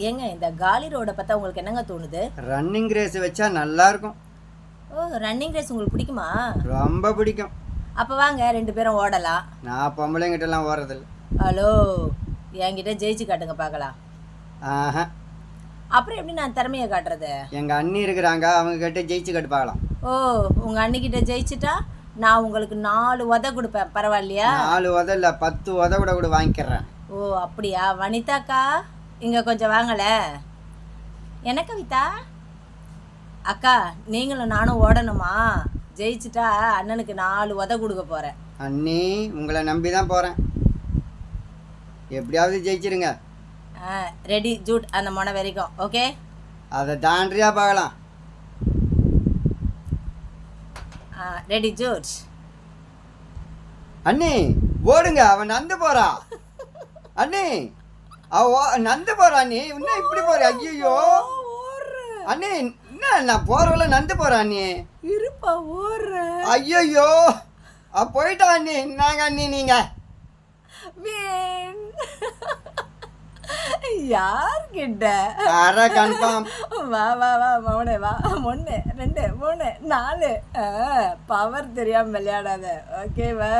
ஏங்க இந்த காலி ரோடை பார்த்தா உங்களுக்கு என்னங்க தோணுது? ரன்னிங் ரேஸ் வச்சா நல்லா இருக்கும். ஓ, ரன்னிங் ரேஸ் உங்களுக்கு பிடிக்குமா? ரொம்ப பிடிக்கும். அப்போ வாங்க 2 பேரும் ஓடலாம். நான் பொம்பளைங்கிட்டலாம் ஓடுறதில்ல. ஹலோ, என்கிட்ட ஜெயிச்சு காட்டுங்க பார்க்கலாம். ஆஹா, அப்புறம் எப்படி நான் திறமையை காட்டுறது? எங்கள் அண்ணி இருக்கிறாங்க, அவங்க கிட்ட ஜெயிச்சு கட்டு பார்க்கலாம். ஓ, உங்கள் அண்ணிக்கிட்ட ஜெயிச்சிட்டா நான் உங்களுக்கு 4 உதை கொடுப்பேன், பரவாயில்லையா? 4 உதை இல்லை, 10 உதை கூட வாங்கிக்கிறேன். ஓ அப்படியா? வனிதாக்கா இங்கே கொஞ்சம் வாங்கல. என்ன கவிதா அக்கா, நீங்களும் நானும் ஓடணுமா? ஜெயிச்சிட்டா அண்ணனுக்கு 4 உதை கொடுக்க போகிறேன். அண்ணி, உங்களை நம்பி தான் போகிறேன். எப்படியாவது ஜெயிச்சிருங்க. ரெடி ஜூட் அந்த முனை வரைக்கும். ஓகே, அதை தாண்டியா பார்க்கலாம். ரெடி ஜூட். அண்ணி ஓடுங்க, அவன் நந்து போறா. அண்ணி அவ நந்து போறா. அண்ணி இன்னும் இப்படி போற? ஐயோ அண்ணி, என்ன நான் போறவள நந்து போறா. அண்ணி இருப்பா ஓடுற. ஐயோ போயிட்டா. அண்ணி நாங்க அண்ணி நீங்க யார்கிட்ட? அற கன்ஃபார்ம். வா வா வா மௌனே வா. 1 2 3 4 பவர் தெரியாம விளையாடாத. ஓகேவா?